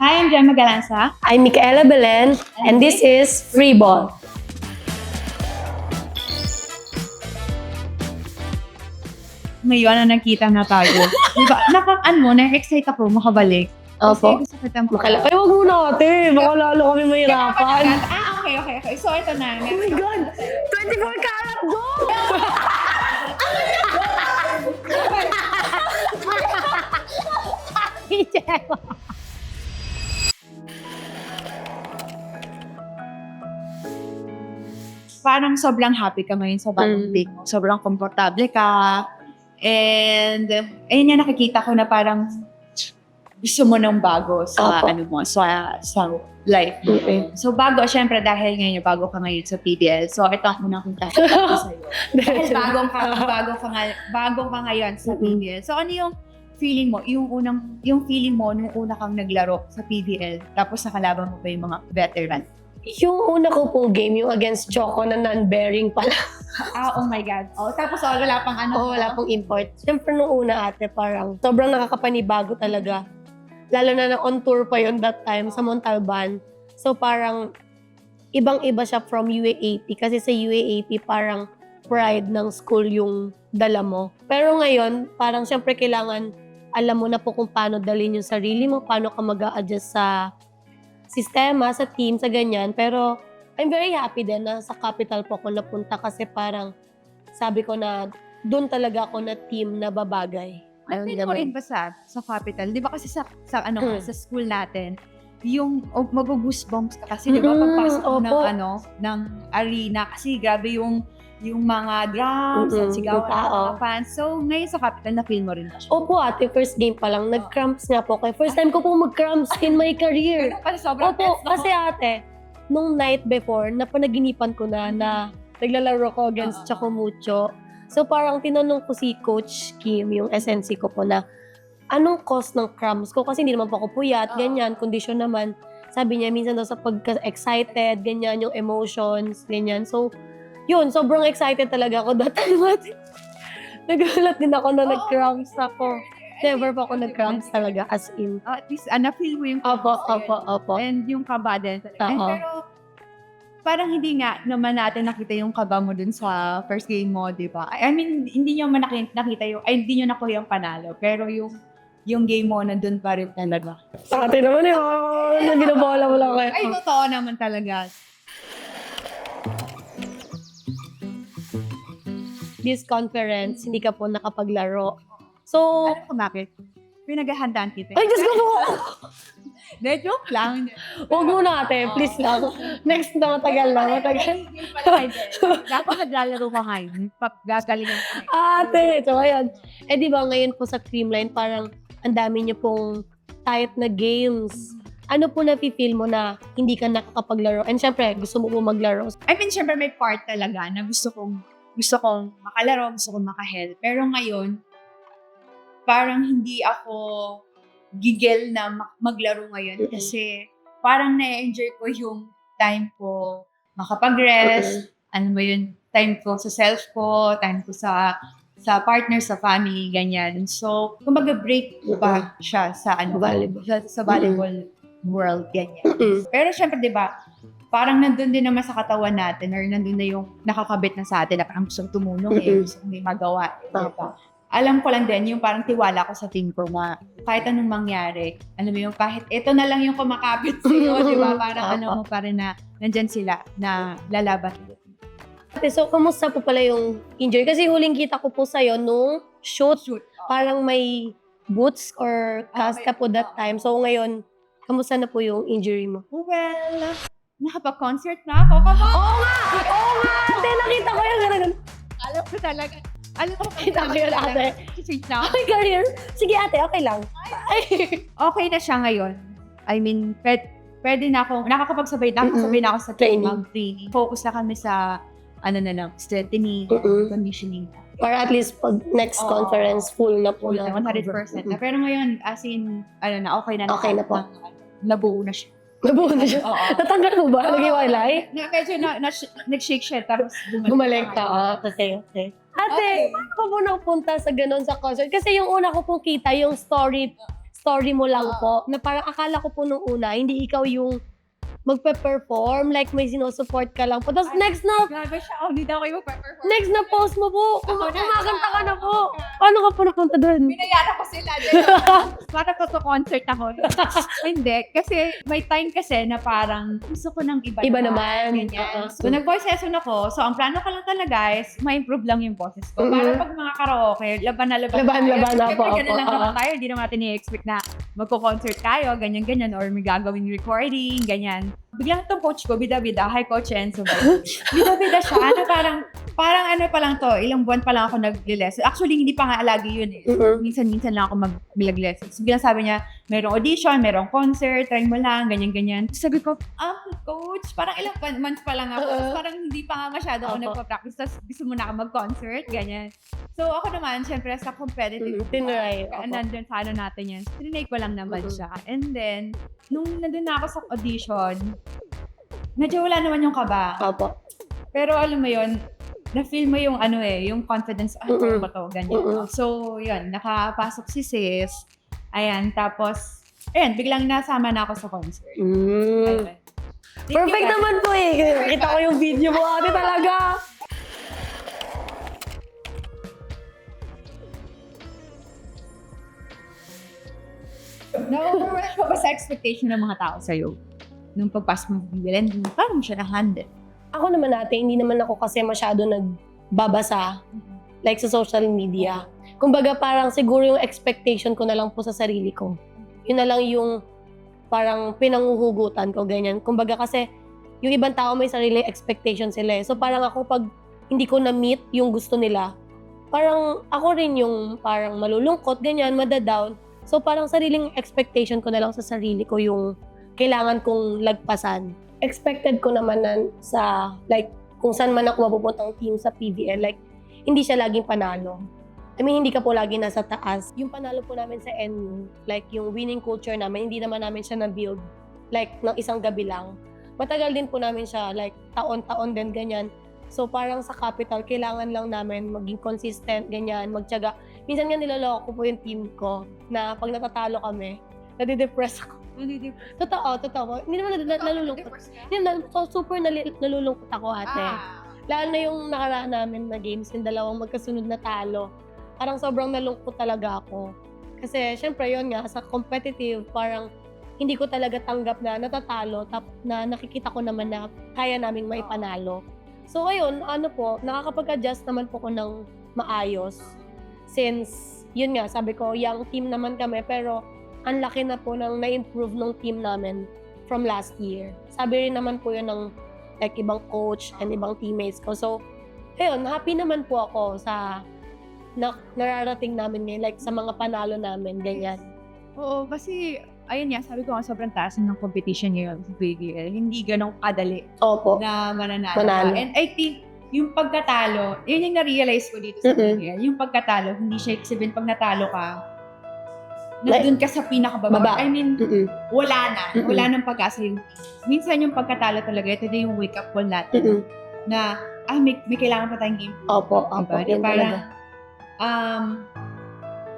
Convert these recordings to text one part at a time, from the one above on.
Hi, I'm Gemma Galanza. I'm Micaela Belen, and this is Free Ball. Ngayon na nakita na tayo. Diba, na-excite ako makabalik. Opo. Kasi gusto kita Ay, wag muna ate. Baka lalo kami mahirapan. Okay. So, ito na. Oh my God! 24 karat gold! Parang sobrang happy ka ngayon sa bagong pick mo. Sobrang komportable ka. And, ayun yung nakikita ko na parang gusto mo ng bago sa life mo. Okay. So, bago, syempre, dahil ngayon, bago ka ngayon sa PBL. So, ito ang unang kontakto ko sa'yo. Dahil bago ka ngayon sa PBL. So, ano yung feeling mo? Yung feeling mo nung una kang naglaro sa PBL, tapos nakalaban mo pa yung mga veteran. Yung una ko pong game, yung against Choco na non-bearing pala. Oh my God. Tapos wala pang Wala pong import. Siyempre nung una ate, parang sobrang nakakapanibago talaga. Lalo na on tour pa yon that time sa Montalban. So parang ibang-iba siya from UA80 kasi sa UA80 parang pride ng school yung dala mo. Pero ngayon, parang siyempre kailangan alam mo na po kung paano dalhin yung sarili mo, paano ka mag-a-adjust sa sistema, sa team, sa ganyan. Pero I'm very happy din na sa Capital po ako napunta kasi parang sabi ko na doon talaga ako na team na babagay. Ayun mo rin ba sa Capital? Di ba kasi sa school natin, yung mag-goosebumps ka kasi, di ba, pagpasok ng arena, kasi grabe yung mga drums at sigaw ng mga fans. So, ngayon sa Capital, na-feel mo rin ba siya? Opo ate, first game pa lang, nag-cramps nga po. First time ko po mag-cramps in my career. Opo, kasi ate, nung night before, napanaginipan ko na naglalaro ko against Choco Mucho. So parang tinanong ko si Coach Kim, yung SNC ko po na, anong cause ng cramps ko? Kasi hindi naman po ako puyat, ganyan, kondisyon naman. Sabi niya, minsan daw sa pagka-excited, ganyan, yung emotions, ganyan. So, yun, sobrang excited talaga ako that time. Nagulat din ako na nag-cramps ako. Never po ako nag-cramps talaga, as in. At least, na-feel mo yung Opo. And yung kaba din. Oo. Pero, parang hindi nga naman natin nakita yung kaba mo dun sa first game mo, di ba? I mean, hindi nyo man nakita hindi nyo nakuha yung panalo. Pero yung game mo, nandun pa rin talaga. Ate naman yun. Ginabola mo lang kayo. Ay, totoo naman talaga. This conference, hindi ka po nakapaglaro. So, Alam ko bakit? Pinaghahandaan kita. ay, Diyos ko po! De, joke lang. Huwag muna ate, please lang. Next na matagal. Dapat naglalaro ka ngayon. Gagalingan ka. Ate, so ayan. Di ba ngayon po sa Creamline, parang ang dami niyo pong tight na games. Ano po nafe-feel mo na hindi ka nakakapaglaro? And syempre, gusto mo po maglaro. I mean, syempre may part talaga na gusto kong makalaro, gusto kong makahelp. Pero ngayon, parang hindi ako gigil na maglaro ngayon kasi parang na-enjoy ko yung time ko makapag-rest, ano mo yun, time ko sa self ko, time ko sa partner, sa family, ganyan. So, kumbaga break ba siya sa Volleyball. sa volleyball world, ganyan. Pero syempre, di ba, parang nandun din naman sa katawan natin or nandun na yung nakakabit na sa atin na parang gusto tumulong gusto may magawa. Diba? Alam ko lang din yung parang tiwala ko sa team ko na kahit anong mangyari, alam mo yung kahit ito na lang yung kumakapit sa'yo, di ba? Parang alam mo pa rin na nandyan sila na lalaban. So, kamusta po pala yung injury? Kasi huling kita ko po sa'yo nung shoot. Parang may boots or cast ka po that time. So, ngayon, kamusta na po yung injury mo? Well, nakapag-concert na ako. Come on! Oo nga! Ate, nakita ko yung ganun. Alam ko talaga. Kita ko yun ate. Okay, career. Sige ate, okay lang. Okay na siya ngayon. I mean, pwede na ako, nakakapag-sabay na ako sa training. Focus na kami sa, strengthening, conditioning. Or at least pag next conference, full na po na. 100% na. Pero ngayon, as in, okay na. Okay na po. Nabuo na siya. Nabuo na siya? Natanggal mo ba? Nag-iwalay? Medyo nag-shake siya, tapos bumalik ka. Okay. Ate, paano ka po napunta sa ganun sa concert? Kasi yung una ko pong kita, yung story story mo lang po. Na parang akala ko po nung una, hindi ikaw yung magpe-perform, like may sinusupport ka lang po. Tapos next na Gaga siya, hindi daw kayo magpe-perform. Next na post mo po, kumakanta ka na po. Paano ka po napunta doon? Pinayara ko sila. Para ko to concert ako. Hindi, kasi may time kasi na parang gusto ko ng iba. Iba naman. Ganyan. So, nag-voice session ako. So, ang plano ko lang talaga is ma-improve lang yung boses ko. Para pag mga karaoke, laban na tayo. Laban na po. Siyempre, ganun lang naman tayo. Hindi naman natin i-expect na magko-concert tayo, ganyan-ganyan, or may gagawing recording, ganyan. Biglang itong coach ko, bida-bida, hi Coach Enzo. Bida-bida siya, na parang ano pa lang to, ilang buwan pa lang ako nag-lesson. Actually, hindi pa nga lagi yun eh. Minsan-minsan lang ako mag-lesson. So, biglang sabi niya, merong audition, merong concert, try mo lang, ganyan-ganyan. Sabi ko, coach, parang ilang months pa lang ako. Tapos parang hindi pa nga masyado ako nagpa-practice. Tapos gusto mo na ako mag-concert, ganyan. So, ako naman, syempre, sa competitive, Tinry. nandun sa ano natin yan. Trinay ko lang naman siya. And then, nung nandun na ako sa audition, medyo wala naman yung kaba. Opo. Pero alam mo yun, na-feel mo yung ano eh, yung confidence, kaya ba to, ganyan. So, yun, nakapasok si sis. Ayan, tapos, ayan, biglang nasama na ako sa concert. Ayun. Perfect naman po eh. Kita ko yung video mo, ate talaga. Na-overwhelm ka ba sa expectation ng mga tao sa'yo? Nung pagpasok mo ng Belen, paano mo siya na-handle? Ako naman ate, hindi naman ako kasi masyado nagbabasa like sa social media. Kumbaga parang siguro yung expectation ko na lang po sa sarili ko. Yun na lang yung parang pinanguhugutan ko, ganyan. Kumbaga kasi yung ibang tao may sariling expectation sila eh. So parang ako pag hindi ko na-meet yung gusto nila, parang ako rin yung parang malulungkot, ganyan, madadown. So parang sariling expectation ko na lang sa sarili ko yung kailangan kong lagpasan. Expected ko naman na sa, like, kung saan man ako mapupuntang team sa PBL, like, hindi siya laging panalo. I mean, hindi ka po lagi nasa taas. Yung panalo po namin sa NU, like, yung winning culture namin, hindi naman namin siya na-build, like, ng isang gabi lang. Matagal din po namin siya, like, taon-taon din, ganyan. So, parang sa capital, kailangan lang namin maging consistent, ganyan, magtiyaga. Minsan nga niloloko ko po yung team ko, na pag natatalo kami, nadidepress ako. Totoo. Hindi naman nalulungkot. Super nalulungkot ako ate. Lalo na yung nakaraan namin na games, yung dalawang magkasunod na talo. Parang sobrang nalungkot talaga ako. Kasi syempre yun nga, sa competitive, parang hindi ko talaga tanggap na natatalo, na nakikita ko naman na kaya naming maipanalo. So ayun, nakakapag-adjust naman po ko ng maayos. Since, yun nga, sabi ko, young team naman kami, pero ang laki na po nang na-improve ng team namin from last year. Sabi rin naman po yun ng like, ibang coach and ibang teammates ko. So, ayun, happy naman po ako sa nararating namin ngayon, like sa mga panalo namin, ganyan. Oo, kasi, ayun nga, sabi ko nga, sobrang taas ng competition ngayon sa PBL. Hindi ganun kadali Opo. na mananalo. And I think, yung pagkatalo, yun yung na-realize ko dito sa PBL. Yung pagkatalo, hindi siya sabihin pag natalo ka, nandun ka sa pinakababa. I mean, wala na. Wala nang pag-asa yung minsan yung pagkatalo talaga, ito din yung wake-up call natin. Na, may kailangan pa tayong game. Opo. Diba? Parang,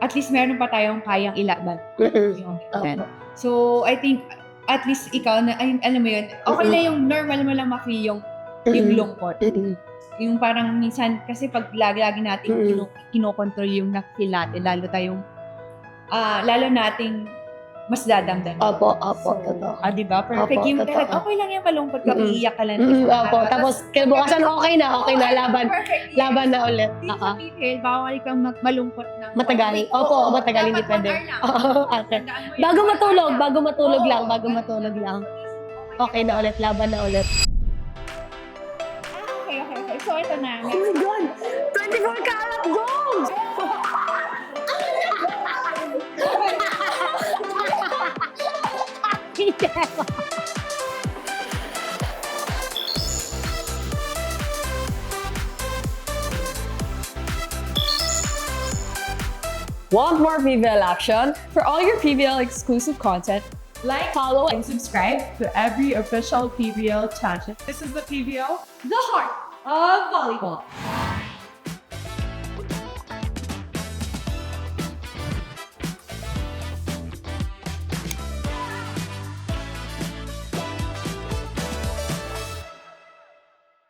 at least meron pa tayong kayang ilaban. So, I think, at least ikaw, alam mo yun, okay na yung normal mo lang ma-feel yung lungkot. Yung parang minsan, kasi pag lagi natin kinokontrol yung na-feel natin, lalo nating mas dadamdamin. Opo, totoo. Diba? Perfect. Yung okay lang yung malungkot ka, iiyak ka lang. Opo, tapos kinabukasan okay na, laban na ulit. Dito sa PBL, bawal kang malungkot ng Matagal. Opo, matagal, hindi pwede. Bago matulog lang. Okay na ulit, laban na ulit. Okay. So, ito na. Oh my God! 24 karat gold! Want more PBL action? For all your PBL exclusive content, like, follow, and subscribe to every official PBL channel. This is the PBL, the heart of volleyball.